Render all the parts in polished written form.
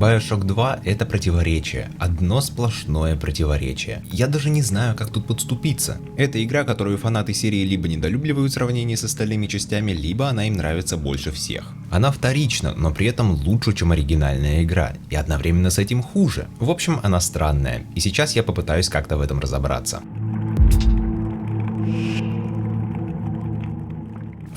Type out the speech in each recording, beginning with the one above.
BioShock 2 — это противоречие, одно сплошное противоречие. Я даже не знаю, как тут подступиться. Это игра, которую фанаты серии либо недолюбливают в сравнении с остальными частями, либо она им нравится больше всех. Она вторична, но при этом лучше, чем оригинальная игра, и одновременно с этим хуже. В общем, она странная, и сейчас я попытаюсь как-то в этом разобраться.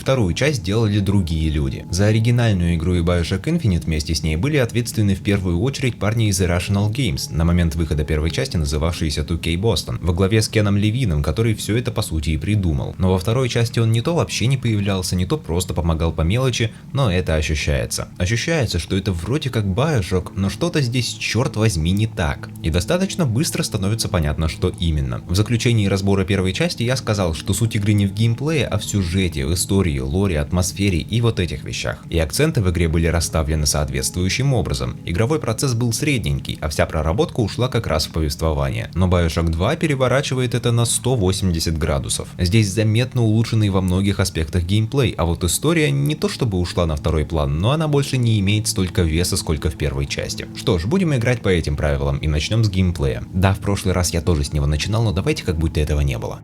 Вторую часть делали другие люди. За оригинальную игру и BioShock Infinite вместе с ней были ответственны в первую очередь парни из Irrational Games, на момент выхода первой части называвшиеся 2K Boston, во главе с Кеном Левином, который все это по сути и придумал. Но во второй части он не то вообще не появлялся, не то просто помогал по мелочи, но это ощущается. Ощущается, что это вроде как BioShock, но что-то здесь, черт возьми, не так. И достаточно быстро становится понятно, что именно. В заключении разбора первой части я сказал, что суть игры не в геймплее, а в сюжете, в истории, лоре, атмосфере и вот этих вещах. И акценты в игре были расставлены соответствующим образом. Игровой процесс был средненький, а вся проработка ушла как раз в повествование. Но BioShock 2 переворачивает это на 180 градусов. Здесь заметно улучшенный во многих аспектах геймплей, а вот история не то чтобы ушла на второй план, но она больше не имеет столько веса, сколько в первой части. Что ж, будем играть по этим правилам и начнем с геймплея. Да, в прошлый раз я тоже с него начинал, но давайте как будто этого не было.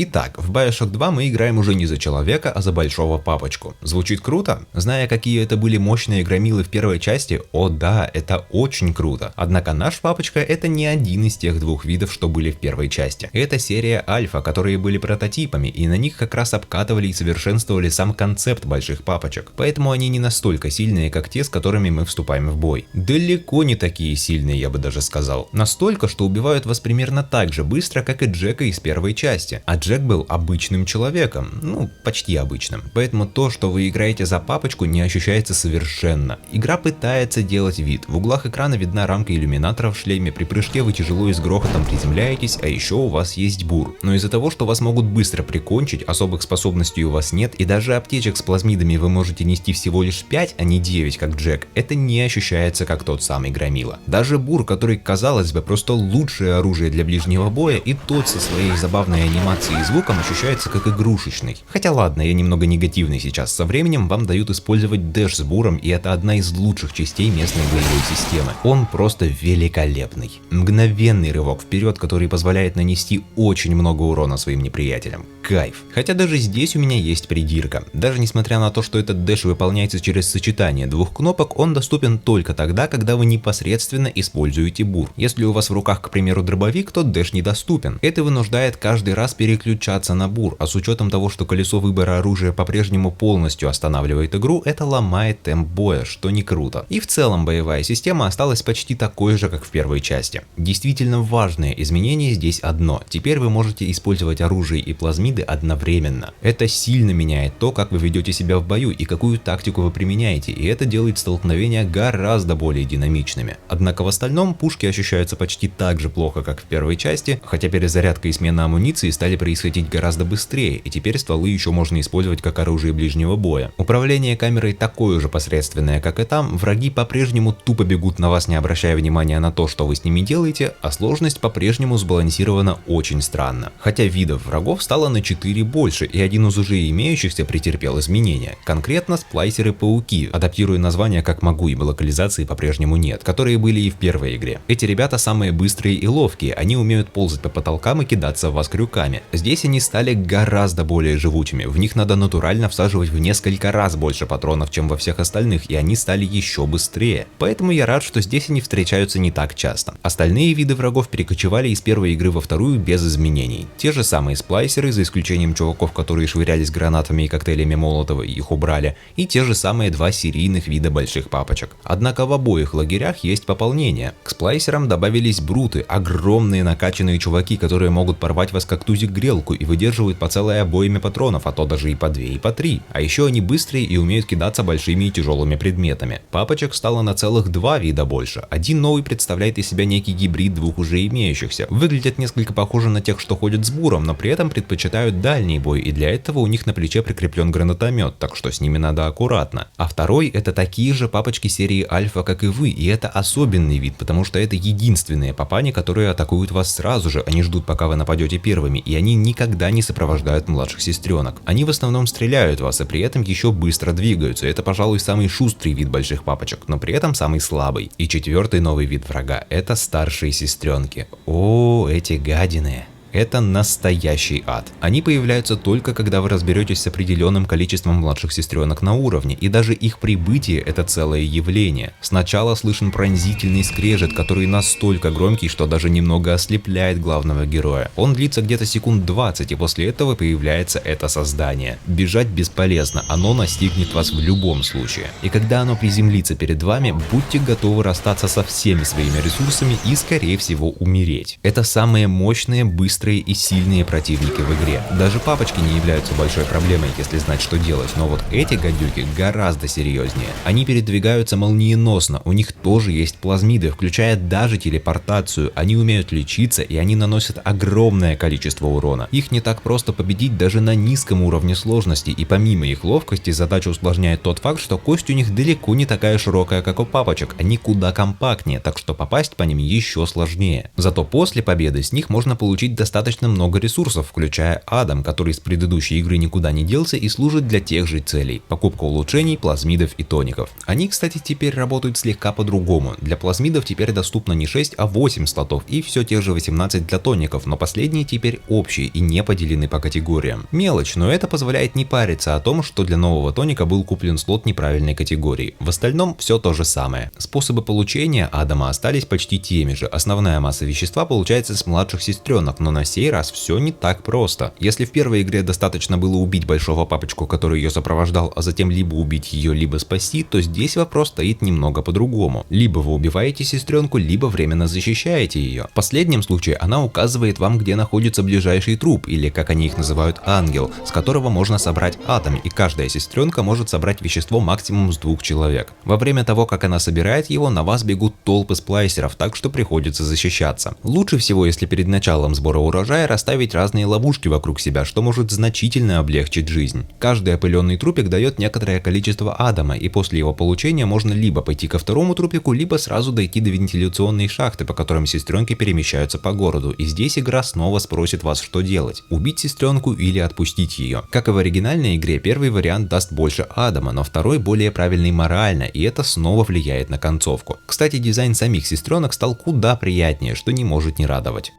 Итак, в BioShock 2 мы играем уже не за человека, а за большого папочку. Звучит круто? Зная, какие это были мощные громилы в первой части, о да, это очень круто. Однако наш папочка — это не один из тех двух видов, что были в первой части. Это серия Альфа, которые были прототипами, и на них как раз обкатывали и совершенствовали сам концепт больших папочек. Поэтому они не настолько сильные, как те, с которыми мы вступаем в бой. Далеко не такие сильные, я бы даже сказал. Настолько, что убивают вас примерно так же быстро, как и Джека из первой части. А Джек был обычным человеком, ну, почти обычным. Поэтому то, что вы играете за папочку, не ощущается совершенно. Игра пытается делать вид. В углах экрана видна рамка иллюминатора в шлеме, при прыжке вы тяжело и с грохотом приземляетесь, а еще у вас есть бур. Но из-за того, что вас могут быстро прикончить, особых способностей у вас нет, и даже аптечек с плазмидами вы можете нести всего лишь 5, а не 9, как Джек, это не ощущается как тот самый громила. Даже бур, который, казалось бы, просто лучшее оружие для ближнего боя, и тот со своей забавной анимацией и звуком ощущается как игрушечный. Хотя ладно, я немного негативный сейчас. Со временем вам дают использовать дэш с буром, и это одна из лучших частей местной боевой системы. Он просто великолепный. Мгновенный рывок вперед, который позволяет нанести очень много урона своим неприятелям. Кайф. Хотя даже здесь у меня есть придирка. Даже несмотря на то, что этот дэш выполняется через сочетание двух кнопок, он доступен только тогда, когда вы непосредственно используете бур. Если у вас в руках, к примеру, дробовик, то дэш недоступен. Это вынуждает каждый раз переключаться на бур, а с учетом того, что колесо выбора оружия по-прежнему полностью останавливает игру, это ломает темп боя, что не круто. И в целом боевая система осталась почти такой же, как в первой части. Действительно важное изменение здесь одно: теперь вы можете использовать оружие и плазмиды одновременно. Это сильно меняет то, как вы ведете себя в бою и какую тактику вы применяете, и это делает столкновения гораздо более динамичными. Однако в остальном пушки ощущаются почти так же плохо, как в первой части, хотя перезарядка и смена амуниции стали происходить гораздо быстрее, и теперь стволы еще можно использовать как оружие ближнего боя. Управление камерой такое же посредственное, как и там, враги по-прежнему тупо бегут на вас, не обращая внимания на то, что вы с ними делаете, а сложность по-прежнему сбалансирована очень странно. Хотя видов врагов стало на 4 больше, и один из уже имеющихся претерпел изменения. Конкретно сплайсеры-пауки, адаптируя название как могу, ибо локализации по-прежнему нет, которые были и в первой игре. Эти ребята самые быстрые и ловкие, они умеют ползать по потолкам и кидаться в вас крюками. Здесь они стали гораздо более живучими, в них надо натурально всаживать в несколько раз больше патронов, чем во всех остальных, и они стали еще быстрее. Поэтому я рад, что здесь они встречаются не так часто. Остальные виды врагов перекочевали из первой игры во вторую без изменений. Те же самые сплайсеры, за исключением чуваков, которые швырялись гранатами и коктейлями Молотова и их убрали, и те же самые два серийных вида больших папочек. Однако в обоих лагерях есть пополнение. К сплайсерам добавились бруты, огромные накачанные чуваки, которые могут порвать вас как тузик грелку стрелку и выдерживают по целой обойме патронов, а то даже и по 2, и по 3. А еще они быстрые и умеют кидаться большими и тяжелыми предметами. Папочек стало на целых 2 вида больше. Один новый представляет из себя некий гибрид 2 уже имеющихся. Выглядят несколько похожи на тех, что ходят с буром, но при этом предпочитают дальний бой, и для этого у них на плече прикреплен гранатомет, так что с ними надо аккуратно. А второй — это такие же папочки серии Альфа, как и вы, и это особенный вид, потому что это единственные папани, которые атакуют вас сразу же, они ждут, пока вы нападете первыми, и они никогда не сопровождают младших сестренок. Они в основном стреляют вас, и при этом еще быстро двигаются. Это, пожалуй, самый шустрый вид больших папочек, но при этом самый слабый. И четвертый новый вид врага — это старшие сестренки. О, эти гадины. Это настоящий ад. Они появляются только когда вы разберетесь с определенным количеством младших сестренок на уровне, и даже их прибытие — это целое явление. Сначала слышен пронзительный скрежет, который настолько громкий, что даже немного ослепляет главного героя. Он длится где-то секунд 20, и после этого появляется это создание. Бежать бесполезно, оно настигнет вас в любом случае. И когда оно приземлится перед вами, будьте готовы расстаться со всеми своими ресурсами и, скорее всего, умереть. Это самые мощные, быстрые и сильные противники в игре. Даже папочки не являются большой проблемой, если знать, что делать, но вот эти гадюки гораздо серьезнее. Они передвигаются молниеносно, у них тоже есть плазмиды, включая даже телепортацию, они умеют лечиться и они наносят огромное количество урона. Их не так просто победить даже на низком уровне сложности, и помимо их ловкости задачу усложняет тот факт, что кость у них далеко не такая широкая, как у папочек, они куда компактнее, так что попасть по ним еще сложнее. Зато после победы с них можно получить достаточно много ресурсов, включая Адам, который с предыдущей игры никуда не делся и служит для тех же целей – покупка улучшений, плазмидов и тоников. Они, кстати, теперь работают слегка по-другому. Для плазмидов теперь доступно не 6, а 8 слотов и все те же 18 для тоников, но последние теперь общие и не поделены по категориям. Мелочь, но это позволяет не париться о том, что для нового тоника был куплен слот неправильной категории. В остальном все то же самое. Способы получения Адама остались почти теми же. Основная масса вещества получается с младших сестренок, но на сей раз все не так просто. Если в первой игре достаточно было убить большого папочку, который ее сопровождал, а затем либо убить ее, либо спасти, то здесь вопрос стоит немного по-другому. Либо вы убиваете сестренку, либо временно защищаете ее. В последнем случае она указывает вам, где находится ближайший труп, или как они их называют, ангел, с которого можно собрать атом, и каждая сестренка может собрать вещество максимум с 2 человек. Во время того, как она собирает его, на вас бегут толпы сплайсеров, так что приходится защищаться. Лучше всего, если перед началом сбора урожая расставить разные ловушки вокруг себя, что может значительно облегчить жизнь. Каждый опыленный трупик дает некоторое количество адама, и после его получения можно либо пойти ко второму трупику, либо сразу дойти до вентиляционной шахты, по которым сестренки перемещаются по городу, и здесь игра снова спросит вас, что делать: убить сестренку или отпустить ее. Как и в оригинальной игре, первый вариант даст больше адама, но второй более правильный морально, и это снова влияет на концовку. Кстати, дизайн самих сестренок стал куда приятнее, что не может не радовать.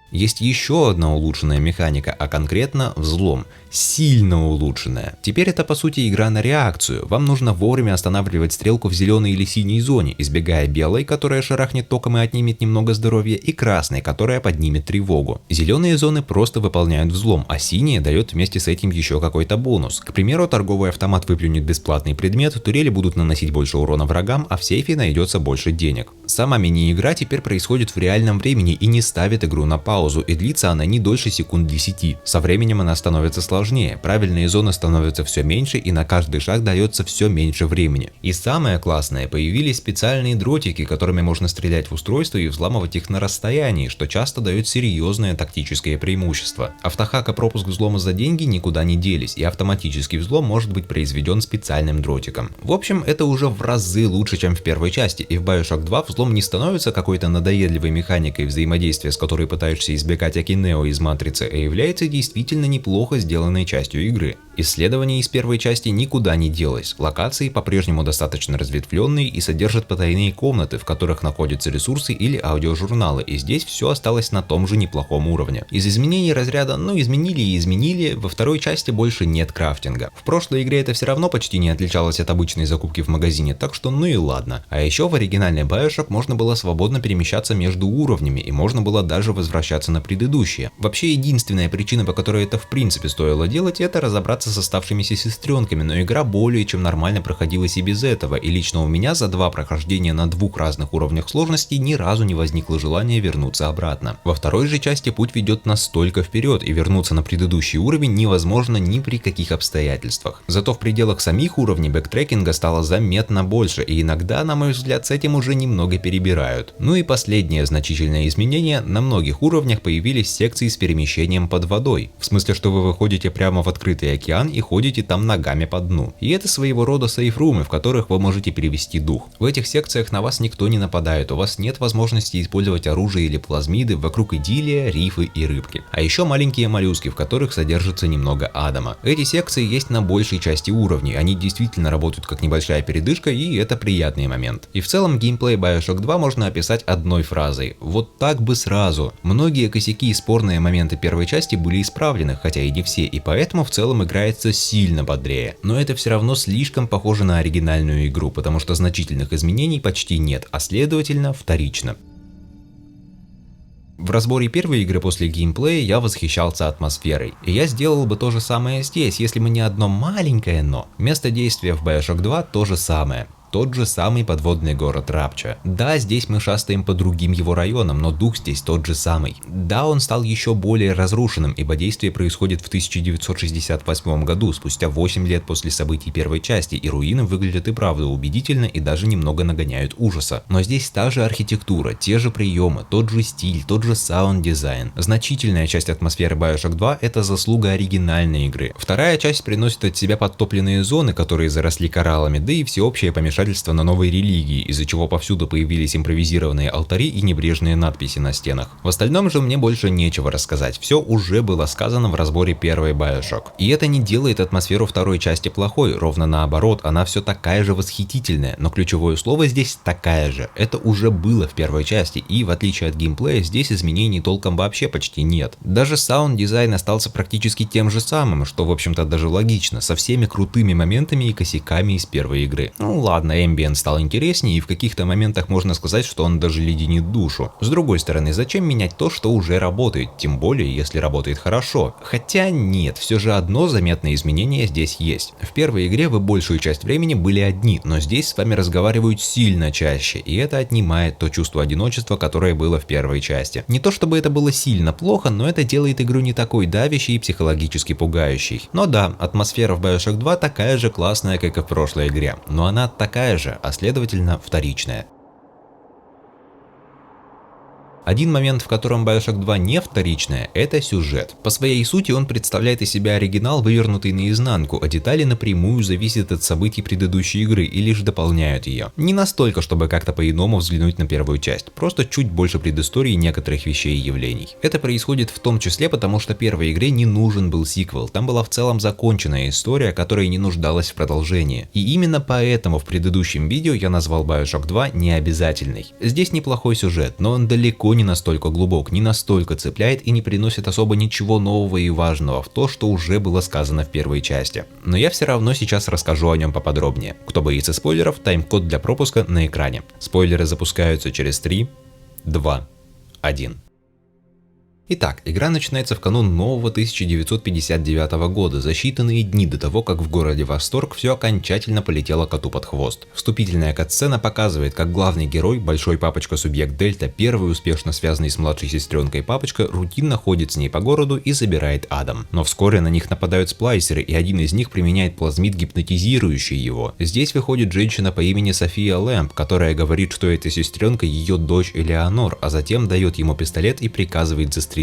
Есть еще одна улучшенная механика, а конкретно взлом. Сильно улучшенная. Теперь это по сути игра на реакцию. Вам нужно вовремя останавливать стрелку в зеленой или синей зоне, избегая белой, которая шарахнет током и отнимет немного здоровья, и красной, которая поднимет тревогу. Зеленые зоны просто выполняют взлом, а синяя дает вместе с этим еще какой-то бонус. К примеру, торговый автомат выплюнет бесплатный предмет, турели будут наносить больше урона врагам, а в сейфе найдется больше денег. Сама мини-игра теперь происходит в реальном времени и не ставит игру на паузу, и длится она не дольше секунд 10. Со временем она становится сложнее, правильные зоны становятся все меньше, и на каждый шаг дается все меньше времени. И самое классное, появились специальные дротики, которыми можно стрелять в устройство и взламывать их на расстоянии, что часто дает серьезное тактическое преимущество. Автохак и пропуск взлома за деньги никуда не делись, и автоматический взлом может быть произведен специальным дротиком. В общем, это уже в разы лучше, чем в первой части, и в Bioshock 2 взлом не становится какой-то надоедливой механикой, взаимодействия с которой пытаешься избегать аки Нео из Матрицы, а является действительно неплохо сделанной частью игры. Исследование из первой части никуда не делось, локации по-прежнему достаточно разветвленные и содержат потайные комнаты, в которых находятся ресурсы или аудиожурналы, и здесь все осталось на том же неплохом уровне. Из изменений разряда изменили и изменили, во второй части больше нет крафтинга. В прошлой игре это все равно почти не отличалось от обычной закупки в магазине, так что и ладно. А еще в оригинальной Bioshock можно было свободно перемещаться между уровнями, и можно было даже возвращаться на предыдущие. Вообще единственная причина, по которой это в принципе стоило делать, это разобраться сражаться с оставшимися сестренками, но игра более чем нормально проходилась и без этого, и лично у меня за 2 прохождения на 2 разных уровнях сложности ни разу не возникло желания вернуться обратно. Во второй же части путь ведет настолько вперед, и вернуться на предыдущий уровень невозможно ни при каких обстоятельствах. Зато в пределах самих уровней бэктрекинга стало заметно больше, и иногда, на мой взгляд, с этим уже немного перебирают. Ну и последнее значительное изменение: на многих уровнях появились секции с перемещением под водой. В смысле, что вы выходите прямо в открытый океан и ходите там ногами по дну. И это своего рода сейфрумы, в которых вы можете перевести дух. В этих секциях на вас никто не нападает, у вас нет возможности использовать оружие или плазмиды, вокруг идиллия, рифы и рыбки. А еще маленькие моллюски, в которых содержится немного адама. Эти секции есть на большей части уровней, они действительно работают как небольшая передышка, и это приятный момент. И в целом геймплей Bioshock 2 можно описать одной фразой: вот так бы сразу. Многие косяки и спорные моменты первой части были исправлены, хотя и не все, и поэтому в целом играется сильно бодрее. Но это все равно слишком похоже на оригинальную игру, потому что значительных изменений почти нет, а следовательно вторично. В разборе первой игры после геймплея я восхищался атмосферой, и я сделал бы то же самое здесь, если бы не одно маленькое но. Место действия в Bioshock 2 то же самое. Тот же самый подводный город Рапча. Да, здесь мы шастаем по другим его районам, но дух здесь тот же самый. Да, он стал еще более разрушенным, ибо действие происходит в 1968 году, спустя 8 лет после событий первой части, и руины выглядят и правда убедительно и даже немного нагоняют ужаса. Но здесь та же архитектура, те же приемы, тот же стиль, тот же саунд-дизайн. Значительная часть атмосферы Bioshock 2 это заслуга оригинальной игры. Вторая часть приносит от себя подтопленные зоны, которые заросли кораллами, да и всеобщее помешательство на новой религии, из-за чего повсюду появились импровизированные алтари и небрежные надписи на стенах. В остальном же мне больше нечего рассказать, все уже было сказано в разборе первой Bioshock. И это не делает атмосферу второй части плохой, ровно наоборот, она все такая же восхитительная, но ключевое слово здесь такая же. Это уже было в первой части, и в отличие от геймплея, здесь изменений толком вообще почти нет. Даже саунд-дизайн остался практически тем же самым, что в общем-то даже логично, со всеми крутыми моментами и косяками из первой игры. Ну ладно, Ambient стал интереснее, и в каких-то моментах можно сказать, что он даже леденит душу. С другой стороны, зачем менять то, что уже работает, тем более, если работает хорошо? Хотя нет, все же одно заметное изменение здесь есть. В первой игре вы большую часть времени были одни, но здесь с вами разговаривают сильно чаще, и это отнимает то чувство одиночества, которое было в первой части. Не то чтобы это было сильно плохо, но это делает игру не такой давящей и психологически пугающей. Но да, атмосфера в Bioshock 2 такая же классная, как и в прошлой игре, но она такая же, а следовательно вторичная. Один момент, в котором Bioshock 2 не вторичная, это сюжет. По своей сути он представляет из себя оригинал, вывернутый наизнанку, а детали напрямую зависят от событий предыдущей игры и лишь дополняют ее. Не настолько, чтобы как-то по-иному взглянуть на первую часть, просто чуть больше предыстории некоторых вещей и явлений. Это происходит в том числе потому, что первой игре не нужен был сиквел, там была в целом законченная история, которая не нуждалась в продолжении. И именно поэтому в предыдущем видео я назвал Bioshock 2 необязательной. Здесь неплохой сюжет, но он далеко не настолько глубок, не настолько цепляет и не приносит особо ничего нового и важного в то, что уже было сказано в первой части. Но я все равно сейчас расскажу о нем поподробнее. Кто боится спойлеров, тайм-код для пропуска на экране. Спойлеры запускаются через 3, 2, 1. Итак, игра начинается в канун нового 1959 года, за считанные дни до того, как в городе Восторг все окончательно полетело коту под хвост. Вступительная катсцена показывает, как главный герой, большой папочка-субъект Дельта, первый успешно связанный с младшей сестренкой папочка, рутинно ходит с ней по городу и забирает Адам. Но вскоре на них нападают сплайсеры, и один из них применяет плазмид, гипнотизирующий его. Здесь выходит женщина по имени София Лэмп, которая говорит, что эта сестренка ее дочь Элеонор, а затем дает ему пистолет и приказывает застрелиться.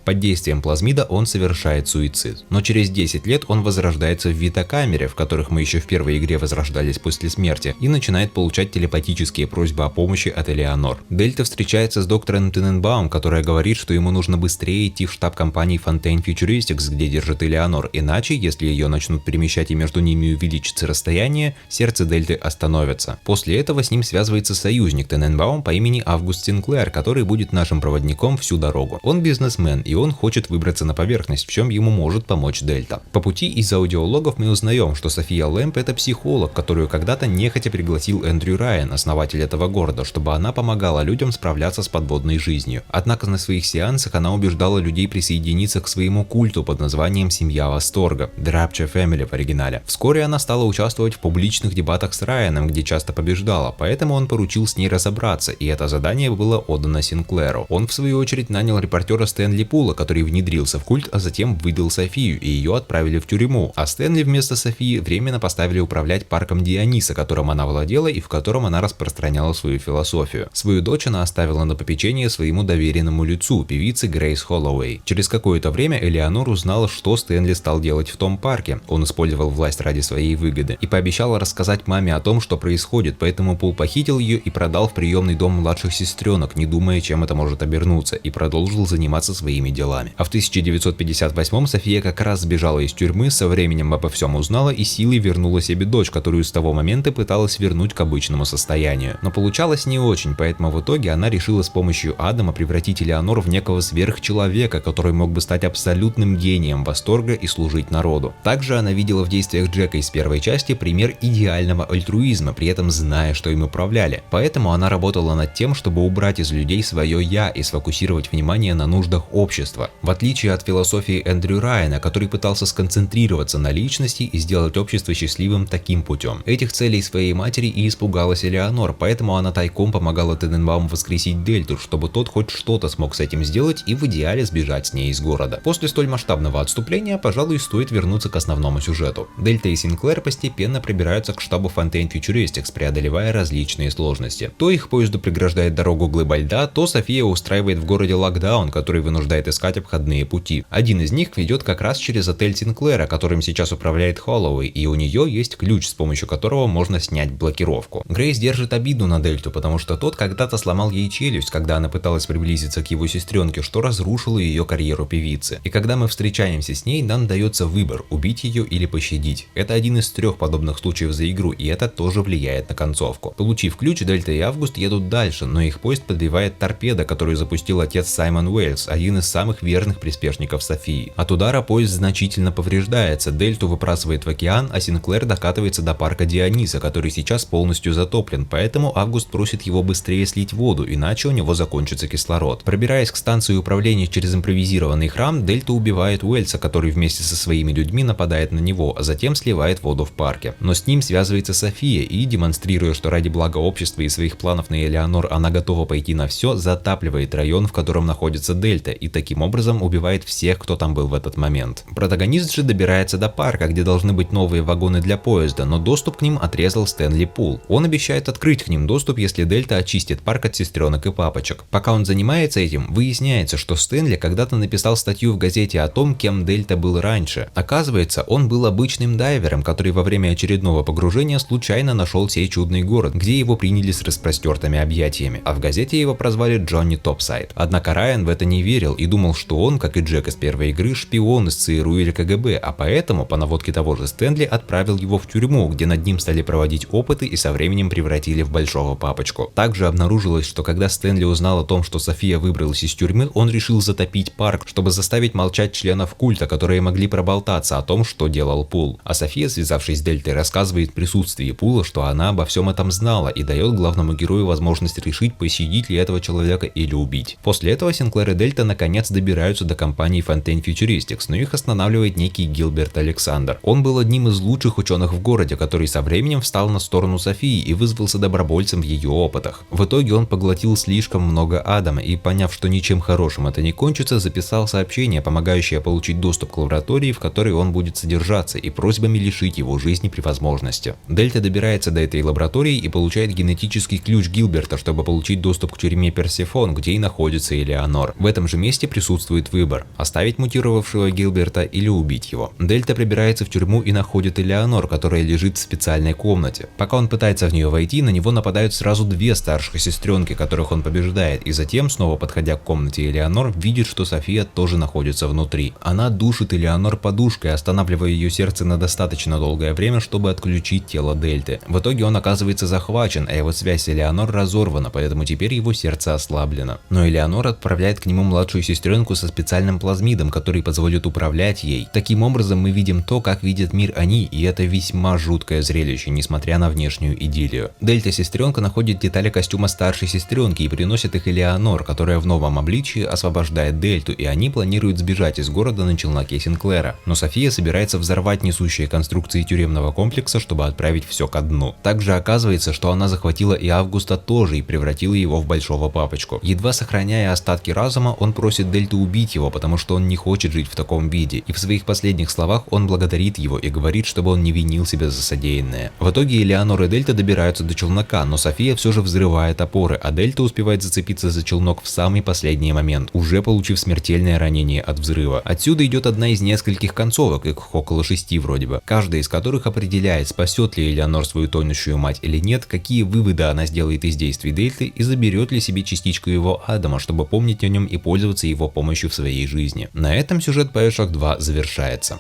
Под действием плазмида он совершает суицид. Но через 10 лет он возрождается в витокамере, в которых мы еще в первой игре возрождались после смерти, и начинает получать телепатические просьбы о помощи от Элеонор. Дельта встречается с доктором Тененбаум, которая говорит, что ему нужно быстрее идти в штаб компании Fontaine Futuristics, где держит Элеонор, иначе, если ее начнут перемещать и между ними увеличится расстояние, сердце Дельты остановится. После этого с ним связывается союзник Тененбаум по имени Август Синклер, который будет нашим проводником всю дорогу. Он без бизнесмен, и он хочет выбраться на поверхность, в чем ему может помочь Дельта. По пути из аудиологов мы узнаем, что София Лэмп — это психолог, которую когда-то нехотя пригласил Эндрю Райан, основатель этого города, чтобы она помогала людям справляться с подводной жизнью. Однако на своих сеансах она убеждала людей присоединиться к своему культу под названием «Семья Восторга» — The Rapture Family в оригинале. Вскоре она стала участвовать в публичных дебатах с Райаном, где часто побеждала, поэтому он поручил с ней разобраться, и это задание было отдано Синклеру. Он в свою очередь нанял репортера Стэнли Пула, который внедрился в культ, а затем выдал Софию, и ее отправили в тюрьму, а Стэнли вместо Софии временно поставили управлять парком Диониса, которым она владела и в котором она распространяла свою философию. Свою дочь она оставила на попечение своему доверенному лицу, певице Грейс Холлоуэй. Через какое-то время Элеонор узнала, что Стэнли стал делать в том парке. Он использовал власть ради своей выгоды и пообещала рассказать маме о том, что происходит, поэтому Пул похитил ее и продал в приемный дом младших сестренок, не думая, чем это может обернуться, и продолжил заниматься своими делами. А в 1958 София как раз сбежала из тюрьмы, со временем обо всем узнала и силой вернула себе дочь, которую с того момента пыталась вернуть к обычному состоянию. Но получалось не очень, поэтому в итоге она решила с помощью Адама превратить Элеонор в некого сверхчеловека, который мог бы стать абсолютным гением восторга и служить народу. Также она видела в действиях Джека из первой части пример идеального альтруизма, при этом зная, что им управляли. Поэтому она работала над тем, чтобы убрать из людей свое «я» и сфокусировать внимание на нуждах общества. В отличие от философии Эндрю Райана, который пытался сконцентрироваться на личности и сделать общество счастливым таким путем. Этих целей своей матери и испугалась Элеонор, поэтому она тайком помогала Тененбауму воскресить Дельту, чтобы тот хоть что-то смог с этим сделать и в идеале сбежать с ней из города. После столь масштабного отступления, пожалуй, стоит вернуться к основному сюжету. Дельта и Синклер постепенно пробираются к штабу Fontaine Futuristics, преодолевая различные сложности. То их поезду преграждает дорогу глыба льда, то София устраивает в городе локдаун, который вынуждает искать обходные пути. Один из них ведет как раз через отель Синклера, которым сейчас управляет Холлоуэй, и у нее есть ключ, с помощью которого можно снять блокировку. Грейс держит обиду на Дельту, потому что тот когда-то сломал ей челюсть, когда она пыталась приблизиться к его сестренке, что разрушило ее карьеру певицы. И когда мы встречаемся с ней, нам дается выбор – убить ее или пощадить. Это один из 3 подобных случаев за игру, и это тоже влияет на концовку. Получив ключ, Дельта и Август едут дальше, но их поезд подбивает торпеда, которую запустил отец Саймон Уэльс, один из самых верных приспешников Софии. От удара поезд значительно повреждается, Дельту выпрасывает в океан, а Синклер докатывается до парка Диониса, который сейчас полностью затоплен, поэтому Август просит его быстрее слить воду, иначе у него закончится кислород. Пробираясь к станции управления через импровизированный храм, Дельта убивает Уэльса, который вместе со своими людьми нападает на него, а затем сливает воду в парке. Но с ним связывается София и, демонстрируя, что ради блага общества и своих планов на Элеонор она готова пойти на все, затапливает район, в котором находится Дельта, и таким образом убивает всех, кто там был в этот момент. Протагонист же добирается до парка, где должны быть новые вагоны для поезда, но доступ к ним отрезал Стэнли Пул. Он обещает открыть к ним доступ, если Дельта очистит парк от сестренок и папочек. Пока он занимается этим, выясняется, что Стэнли когда-то написал статью в газете о том, кем Дельта был раньше. Оказывается, он был обычным дайвером, который во время очередного погружения случайно нашел сей чудный город, где его приняли с распростертыми объятиями, а в газете его прозвали Джонни Топсайд. Однако Райан в это не верил и думал, что он, как и Джек из первой игры, шпион из ЦРУ или КГБ, а поэтому, по наводке того же Стэнли, отправил его в тюрьму, где над ним стали проводить опыты и со временем превратили в большого папочку. Также обнаружилось, что когда Стэнли узнал о том, что София выбралась из тюрьмы, он решил затопить парк, чтобы заставить молчать членов культа, которые могли проболтаться о том, что делал Пул. А София, связавшись с Дельтой, рассказывает в присутствии Пула, что она обо всем этом знала и дает главному герою возможность решить, пощадить ли этого человека или убить. После этого Синклер и Дельта наконец добираются до компании Fontaine Futuristics, но их останавливает некий Гилберт Александр. Он был одним из лучших ученых в городе, который со временем встал на сторону Софии и вызвался добровольцем в ее опытах. В итоге он поглотил слишком много Адама и, поняв, что ничем хорошим это не кончится, записал сообщение, помогающее получить доступ к лаборатории, в которой он будет содержаться, и просьбами лишить его жизни при возможности. Дельта добирается до этой лаборатории и получает генетический ключ Гилберта, чтобы получить доступ к тюрьме Персефон, где и находится Элеонор. В этом же месте присутствует выбор – оставить мутировавшего Гилберта или убить его. Дельта прибирается в тюрьму и находит Элеонор, которая лежит в специальной комнате. Пока он пытается в нее войти, на него нападают сразу 2 старших сестренки, которых он побеждает, и затем, снова подходя к комнате Элеонор, видит, что София тоже находится внутри. Она душит Элеонор подушкой, останавливая ее сердце на достаточно долгое время, чтобы отключить тело Дельты. В итоге он оказывается захвачен, а его связь с Элеонор разорвана, поэтому теперь его сердце ослаблено. Но Элеонор отправляет к нему младшую сестренку со специальным плазмидом, который позволит управлять ей. Таким образом мы видим то, как видят мир они, и это весьма жуткое зрелище, несмотря на внешнюю идиллию. Дельта-сестренка находит детали костюма старшей сестренки и приносит их Элеонор, которая в новом обличии освобождает Дельту, и они планируют сбежать из города на челноке Синклера. Но София собирается взорвать несущие конструкции тюремного комплекса, чтобы отправить все ко дну. Также оказывается, что она захватила и Августа тоже и превратила его в большого папочку. Едва сохраняя остатки разума, он просит Дельту убить его, потому что он не хочет жить в таком виде, и в своих последних словах он благодарит его и говорит, чтобы он не винил себя за содеянное. В итоге Элеонор и Дельта добираются до челнока, но София все же взрывает опоры, а Дельта успевает зацепиться за челнок в самый последний момент, уже получив смертельное ранение от взрыва. Отсюда идет одна из нескольких концовок, их около 6 вроде бы, каждая из которых определяет, спасет ли Элеонор свою тонущую мать или нет, какие выводы она сделает из действий Дельты и заберет ли себе частичку его Адама, чтобы помнить о нем и пользоваться его помощью в своей жизни. На этом сюжет Bioshock 2 завершается.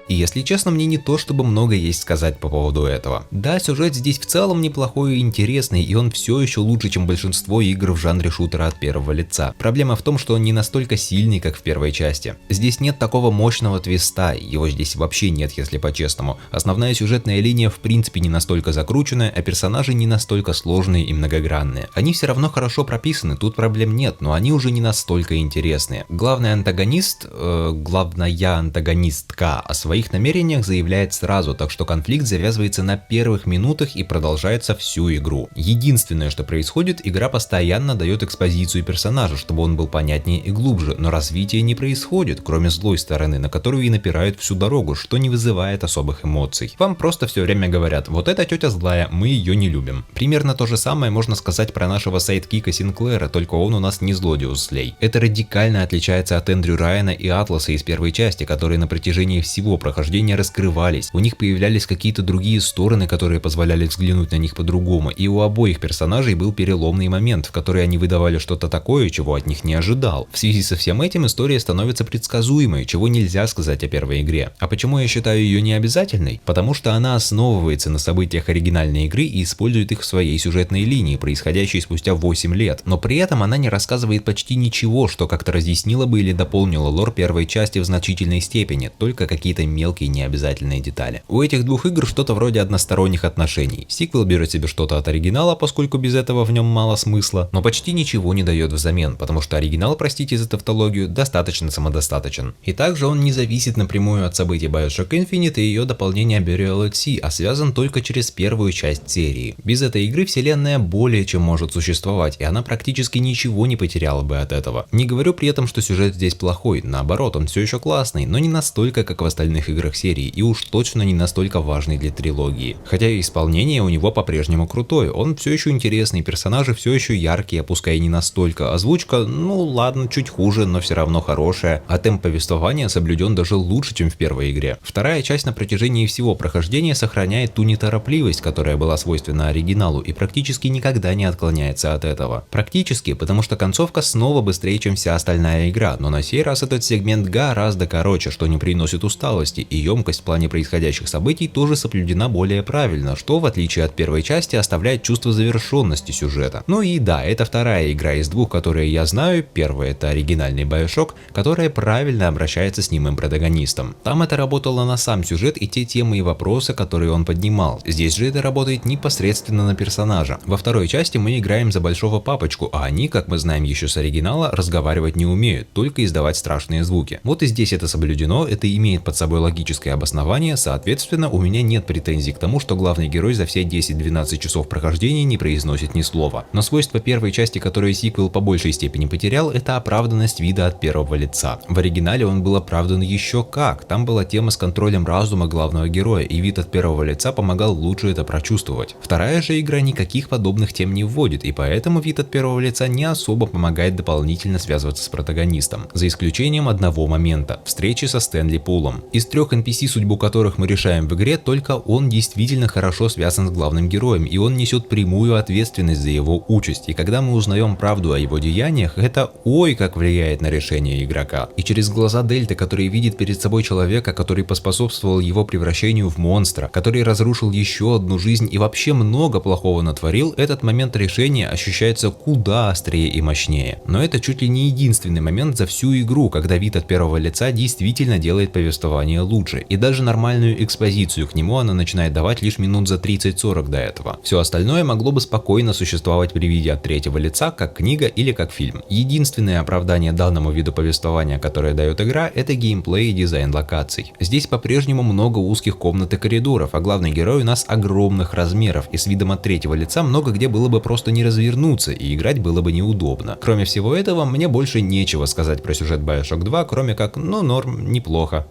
И если честно, мне не то чтобы много есть сказать по поводу этого. Да, сюжет здесь в целом неплохой и интересный, и он все еще лучше, чем большинство игр в жанре шутера от первого лица. Проблема в том, что он не настолько сильный, как в первой части. Здесь нет такого мощного твиста, его здесь вообще нет, если по-честному. Основная сюжетная линия в принципе не настолько закрученная, а персонажи не настолько сложные и многогранные. Они все равно хорошо прописаны, тут проблем нет, но они уже не настолько интересные. Главная антагонистка о своих намерениях заявляет сразу, так что конфликт завязывается на первых минутах и продолжается всю игру. Единственное, что происходит, игра постоянно дает экспозицию персонажа, чтобы он был понятнее и глубже, но развития не происходит, кроме злой стороны, на которую и напирают всю дорогу, что не вызывает особых эмоций. Вам просто все время говорят: вот эта тетя злая, мы ее не любим. Примерно то же самое можно сказать про нашего сайдкика Синклера, только он у нас не злодиус Слей. Это радикально отличается от Эндрю Райана и Атласа из первой части, которые на протяжении всего прохождения раскрывались, у них появлялись какие-то другие стороны, которые позволяли взглянуть на них по-другому, и у обоих персонажей был переломный момент, в который они выдавали что-то такое, чего от них не ожидал. В связи со всем этим история становится предсказуемой, чего нельзя сказать о первой игре. А почему я считаю ее необязательной? Потому что она основывается на событиях оригинальной игры и использует их в своей сюжетной линии, происходящей спустя 8 лет, но при этом она не рассказывает почти ничего, что как-то разъяснило бы или дополнило лор первой части в значительной степени, только какие-то мелкие необязательные детали. У этих двух игр что-то вроде односторонних отношений. Сиквел берет себе что-то от оригинала, поскольку без этого в нем мало смысла, но почти ничего не дает взамен, потому что оригинал, простите за тавтологию, достаточно самодостаточен. И также он не зависит напрямую от событий Bioshock Infinite и ее дополнения Burial at Sea, а связан только через первую часть серии. Без этой игры вселенная более чем может существовать, и она практически ничего не потеряла бы от этого. Не говорю при этом, что сюжет здесь плохой, наоборот, он все еще классный, но не настолько, как в остальных играх серии, и уж точно не настолько важный для трилогии. Хотя и исполнение у него по-прежнему крутое, он все еще интересный, персонажи все еще яркие, пускай и не настолько, озвучка, ну ладно, чуть хуже, но все равно хорошая, а темп повествования соблюден даже лучше, чем в первой игре. Вторая часть на протяжении всего прохождения сохраняет ту неторопливость, которая была свойственна оригиналу, и практически никогда не отклоняется от этого. Практически, потому что концовка снова быстрее, чем вся остальная игра, но на сей раз этот сегмент гораздо короче, что не приносит усталости, и емкость в плане происходящих событий тоже соблюдена более правильно, что в отличие от первой части оставляет чувство завершенности сюжета. Ну и да, это вторая игра из двух, которые я знаю. Первая — это оригинальный Bioshock, которая правильно обращается с немым протагонистом. Там это работало на сам сюжет и те темы и вопросы, которые он поднимал. Здесь же это работает непосредственно на персонажа. Во второй части мы играем за большого папочку, а они, как мы знаем еще с оригинала, разговаривать не умеют, только издавать страшные звуки. Вот и здесь это соблюдено, это имеет под собой логическое обоснование, соответственно, у меня нет претензий к тому, что главный герой за все 10-12 часов прохождения не произносит ни слова. Но свойство первой части, которое сиквел по большей степени потерял, это оправданность вида от первого лица. В оригинале он был оправдан еще как, там была тема с контролем разума главного героя, и вид от первого лица помогал лучше это прочувствовать. Вторая же игра никаких подобных тем не вводит, и поэтому вид от первого лица не особо помогает дополнительно связываться с протагонистом, за исключением одного момента — встречи со Стэнли Пулом. Из трех NPC, судьбу которых мы решаем в игре, только он действительно хорошо связан с главным героем, и он несет прямую ответственность за его участь. И когда мы узнаем правду о его деяниях, это ой как влияет на решение игрока. И через глаза Дельты, который видит перед собой человека, который поспособствовал его превращению в монстра, который разрушил еще одну жизнь и вообще много плохого натворил, этот момент решения ощущается куда острее и мощнее. Но это чуть ли не единственный момент за всю игру, когда вид от первого лица действительно делает повествование лучше, и даже нормальную экспозицию к нему она начинает давать лишь минут за 30-40 до этого. Все остальное могло бы спокойно существовать при виде от третьего лица, как книга или как фильм. Единственное оправдание данному виду повествования, которое дает игра, это геймплей и дизайн локаций. Здесь по-прежнему много узких комнат и коридоров, а главный герой у нас огромных размеров, и с видом от третьего лица много где было бы просто не развернуться, и играть было бы неудобно. Кроме всего этого, мне больше нечего сказать про сюжет BioShock 2, кроме как, ну норм, неплохо.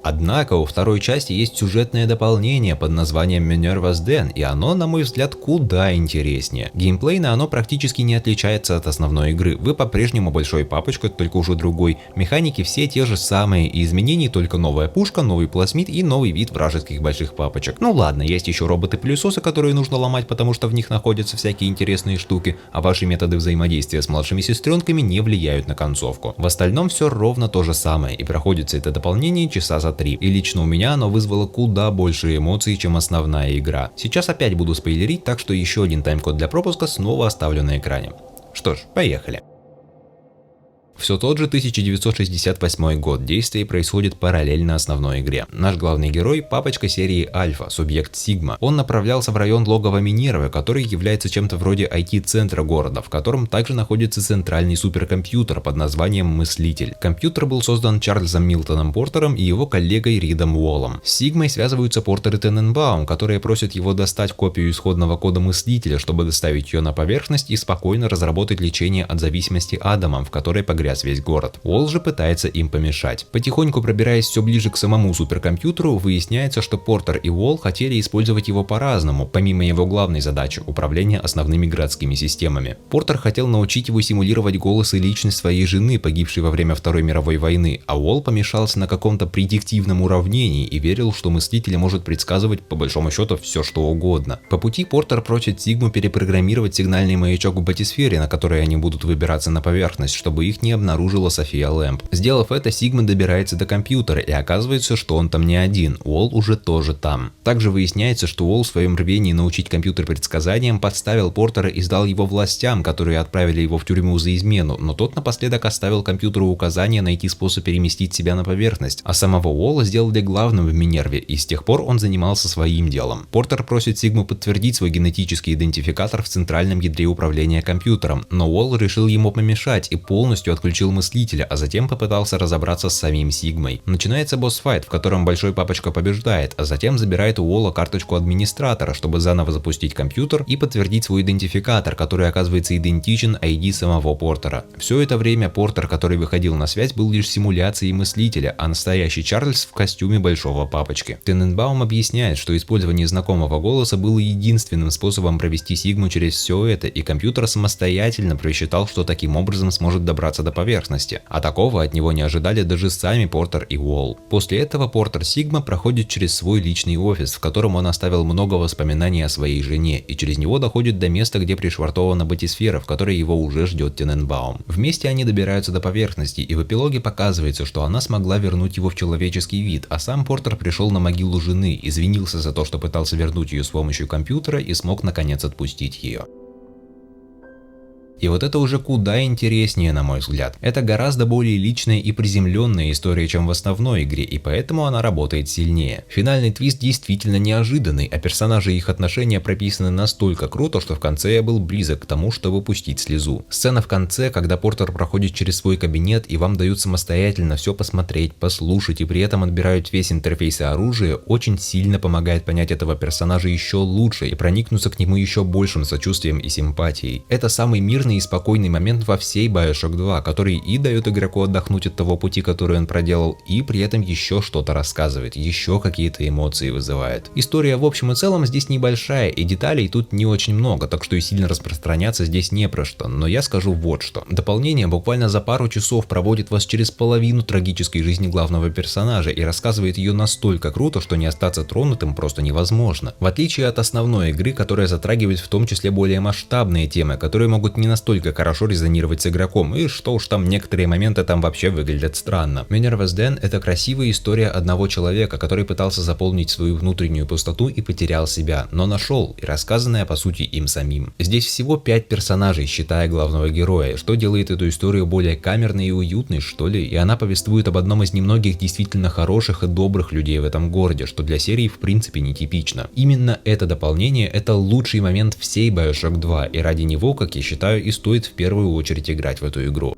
Однако у второй части есть сюжетное дополнение под названием Minerva's Den, и оно, на мой взгляд, куда интереснее. Геймплейно оно практически не отличается от основной игры, вы по-прежнему большой папочка, только уже другой, механики все те же самые, и изменений только новая пушка, новый плазмид и новый вид вражеских больших папочек. Ну ладно, есть еще роботы-пылесосы, которые нужно ломать, потому что в них находятся всякие интересные штуки, а ваши методы взаимодействия с младшими сестренками не влияют на концовку. В остальном все ровно то же самое, и проходится это дополнение часа за 3, и лично у меня оно вызвало куда больше эмоций, чем основная игра. Сейчас опять буду спойлерить, так что еще один тайм-код для пропуска снова оставлю на экране. Что ж, поехали. Все тот же 1968 год, действие происходит параллельно основной игре. Наш главный герой – папочка серии Альфа, субъект Сигма. Он направлялся в район логова Минервы, который является чем-то вроде IT-центра города, в котором также находится центральный суперкомпьютер под названием Мыслитель. Компьютер был создан Чарльзом Милтоном Портером и его коллегой Ридом Уоллом. С Сигмой связываются Портер и Тененбаум, которые просят его достать копию исходного кода Мыслителя, чтобы доставить ее на поверхность и спокойно разработать лечение от зависимости Адамом, в которой погряз весь город. Уолл же пытается им помешать. Потихоньку пробираясь все ближе к самому суперкомпьютеру, выясняется, что Портер и Уолл хотели использовать его по-разному, помимо его главной задачи – управления основными городскими системами. Портер хотел научить его симулировать голос и личность своей жены, погибшей во время Второй мировой войны, а Уолл помешался на каком-то предиктивном уравнении и верил, что Мыслитель может предсказывать по большому счету все что угодно. По пути Портер просит Сигму перепрограммировать сигнальный маячок в батисфере, на который они будут выбираться на поверхность, чтобы их не обнаружила София Лэмп. Сделав это, Сигма добирается до компьютера, и оказывается, что он там не один, Уолл уже тоже там. Также выясняется, что Уолл в своем рвении научить компьютер предсказаниям подставил Портера и сдал его властям, которые отправили его в тюрьму за измену, но тот напоследок оставил компьютеру указание найти способ переместить себя на поверхность, а самого Уолла сделали главным в Минерве, и с тех пор он занимался своим делом. Портер просит Сигму подтвердить свой генетический идентификатор в центральном ядре управления компьютером, но Уолл решил ему помешать и полностью отключил Мыслителя, а затем попытался разобраться с самим Сигмой. Начинается босс-файт, в котором большой папочка побеждает, а затем забирает у Уолла карточку администратора, чтобы заново запустить компьютер и подтвердить свой идентификатор, который оказывается идентичен ID самого Портера. Все это время Портер, который выходил на связь, был лишь симуляцией Мыслителя, а настоящий Чарльз в костюме большого папочки. Тененбаум объясняет, что использование знакомого голоса было единственным способом провести Сигму через все это, и компьютер самостоятельно просчитал, что таким образом сможет добраться до поверхности, а такого от него не ожидали даже сами Портер и Уолл. После этого Портер Сигма проходит через свой личный офис, в котором он оставил много воспоминаний о своей жене, и через него доходит до места, где пришвартована батисфера, в которой его уже ждет Тененбаум. Вместе они добираются до поверхности, и в эпилоге показывается, что она смогла вернуть его в человеческий вид, а сам Портер пришел на могилу жены, извинился за то, что пытался вернуть ее с помощью компьютера и смог наконец отпустить ее. И вот это уже куда интереснее, на мой взгляд. Это гораздо более личная и приземленная история, чем в основной игре, и поэтому она работает сильнее. Финальный твист действительно неожиданный, а персонажи и их отношения прописаны настолько круто, что в конце я был близок к тому, чтобы пустить слезу. Сцена в конце, когда Портер проходит через свой кабинет и вам дают самостоятельно все посмотреть, послушать и при этом отбирают весь интерфейс и оружие, очень сильно помогает понять этого персонажа еще лучше и проникнуться к нему еще большим сочувствием и симпатией. Это самый мир мирный и спокойный момент во всей Bioshock 2, который и дает игроку отдохнуть от того пути, который он проделал, и при этом еще что-то рассказывает, еще какие-то эмоции вызывает. История в общем и целом здесь небольшая, и деталей тут не очень много, так что и сильно распространяться здесь не про что, но я скажу вот что. Дополнение буквально за пару часов проводит вас через половину трагической жизни главного персонажа и рассказывает ее настолько круто, что не остаться тронутым просто невозможно. В отличие от основной игры, которая затрагивает в том числе более масштабные темы, которые могут не настолько хорошо резонировать с игроком, и что уж там некоторые моменты там вообще выглядят странно. Minerva's Den — это красивая история одного человека, который пытался заполнить свою внутреннюю пустоту и потерял себя, но нашел, и рассказанная по сути им самим. Здесь всего 5 персонажей, считая главного героя, что делает эту историю более камерной и уютной, что ли, и она повествует об одном из немногих действительно хороших и добрых людей в этом городе, что для серии в принципе нетипично. Именно это дополнение — это лучший момент всей Bioshock 2, и ради него, как я считаю, и стоит в первую очередь играть в эту игру.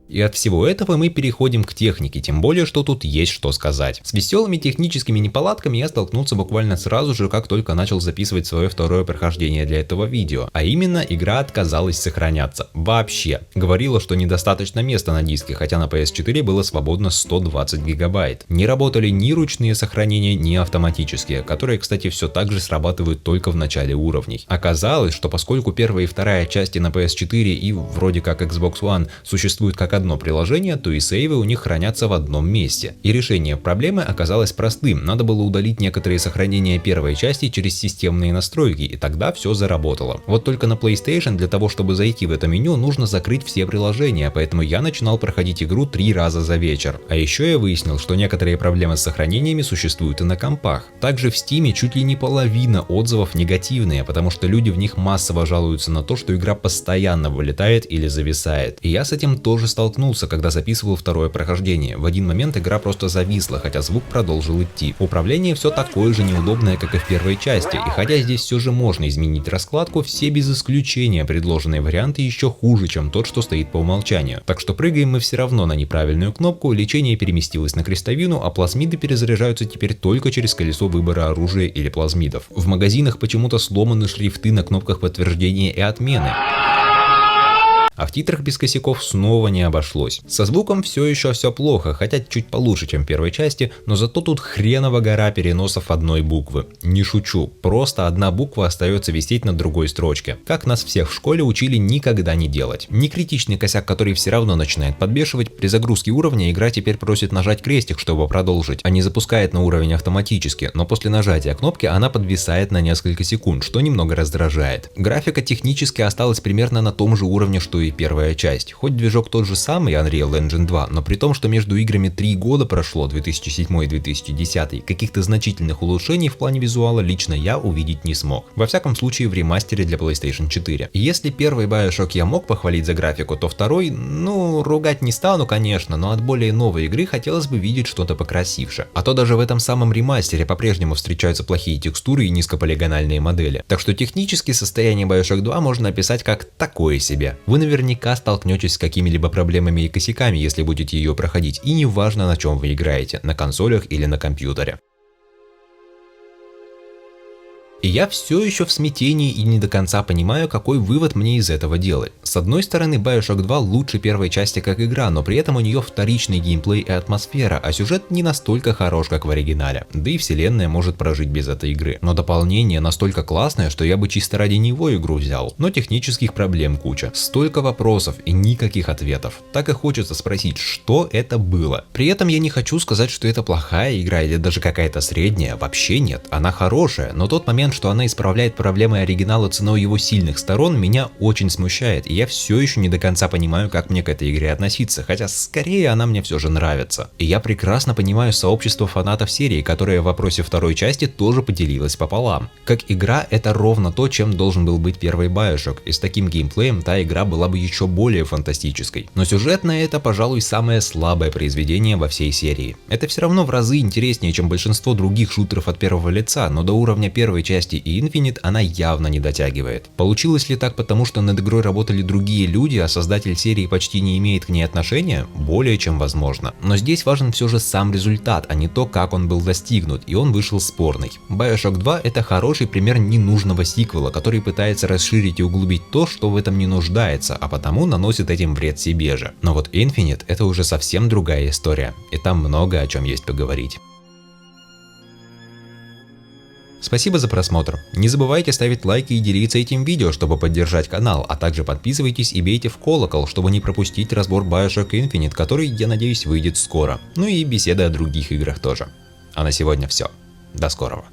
И от всего этого мы переходим к технике, тем более, что тут есть что сказать. С веселыми техническими неполадками я столкнулся буквально сразу же, как только начал записывать свое второе прохождение для этого видео. А именно, игра отказалась сохраняться. Вообще. Говорила, что недостаточно места на диске, хотя на PS4 было свободно 120 гигабайт. Не работали ни ручные сохранения, ни автоматические, которые, кстати, все так же срабатывают только в начале уровней. Оказалось, что поскольку первая и вторая части на PS4 и вроде как Xbox One существуют как одно приложение, то и сейвы у них хранятся в одном месте. И решение проблемы оказалось простым, надо было удалить некоторые сохранения первой части через системные настройки, и тогда все заработало. Вот только на PlayStation для того, чтобы зайти в это меню, нужно закрыть все приложения, поэтому я начинал проходить игру 3 раза за вечер. А еще я выяснил, что некоторые проблемы с сохранениями существуют и на компах. Также в Steam чуть ли не половина отзывов негативные, потому что люди в них массово жалуются на то, что игра постоянно вылетает или зависает. И я с этим тоже столкнулся, когда записывал второе прохождение. В один момент игра просто зависла, хотя звук продолжил идти. Управление все такое же неудобное, как и в первой части, и хотя здесь все же можно изменить раскладку, все без исключения предложенные варианты еще хуже, чем тот, что стоит по умолчанию. Так что прыгаем мы все равно на неправильную кнопку, лечение переместилось на крестовину, а плазмиды перезаряжаются теперь только через колесо выбора оружия или плазмидов. В магазинах почему-то сломаны шрифты на кнопках подтверждения и отмены. А в титрах без косяков снова не обошлось. Со звуком все еще все плохо, хотя чуть получше, чем в первой части, но зато тут хренова гора переносов одной буквы. Не шучу, просто одна буква остается висеть на другой строчке. Как нас всех в школе учили никогда не делать. Некритичный косяк, который все равно начинает подбешивать, при загрузке уровня игра теперь просит нажать крестик, чтобы продолжить, а не запускает на уровень автоматически, но после нажатия кнопки она подвисает на несколько секунд, что немного раздражает. Графика технически осталась примерно на том же уровне, что и первая часть. Хоть движок тот же самый, Unreal Engine 2, но при том, что между играми 3 года прошло, 2007 и 2010, каких-то значительных улучшений в плане визуала лично я увидеть не смог. Во всяком случае в ремастере для PlayStation 4. И если первый Bioshock я мог похвалить за графику, то второй, ругать не стану, конечно, но от более новой игры хотелось бы видеть что-то покрасивше. А то даже в этом самом ремастере по-прежнему встречаются плохие текстуры и низкополигональные модели. Так что технически состояние Bioshock 2 можно описать как такое себе. Вы наверняка столкнетесь с какими-либо проблемами и косяками, если будете ее проходить, и неважно, на чем вы играете, на консолях или на компьютере. И я все еще в смятении и не до конца понимаю, какой вывод мне из этого делать. С одной стороны, Bioshock 2 лучше первой части как игра, но при этом у нее вторичный геймплей и атмосфера, а сюжет не настолько хорош, как в оригинале. Да и вселенная может прожить без этой игры. Но дополнение настолько классное, что я бы чисто ради него игру взял. Но технических проблем куча. Столько вопросов и никаких ответов. Так и хочется спросить, что это было. При этом я не хочу сказать, что это плохая игра или даже какая-то средняя. Вообще нет. Она хорошая, но тот момент, что она исправляет проблемы оригинала ценой его сильных сторон, меня очень смущает, и я все еще не до конца понимаю, как мне к этой игре относиться, хотя скорее она мне все же нравится. И я прекрасно понимаю сообщество фанатов серии, которое в вопросе второй части тоже поделилось пополам. Как игра, это ровно то, чем должен был быть первый Bioshock, и с таким геймплеем та игра была бы еще более фантастической. Но сюжетно это, пожалуй, самое слабое произведение во всей серии. Это все равно в разы интереснее, чем большинство других шутеров от первого лица, но до уровня первой части части и Infinite она явно не дотягивает. Получилось ли так потому, что над игрой работали другие люди, а создатель серии почти не имеет к ней отношения? Более чем возможно. Но здесь важен все же сам результат, а не то, как он был достигнут, и он вышел спорный. BioShock 2 это хороший пример ненужного сиквела, который пытается расширить и углубить то, что в этом не нуждается, а потому наносит этим вред себе же. Но вот Infinite это уже совсем другая история, и там много о чем есть поговорить. Спасибо за просмотр. Не забывайте ставить лайки и делиться этим видео, чтобы поддержать канал, а также подписывайтесь и бейте в колокол, чтобы не пропустить разбор BioShock Infinite, который, я надеюсь, выйдет скоро. Ну и беседы о других играх тоже. А на сегодня все. До скорого.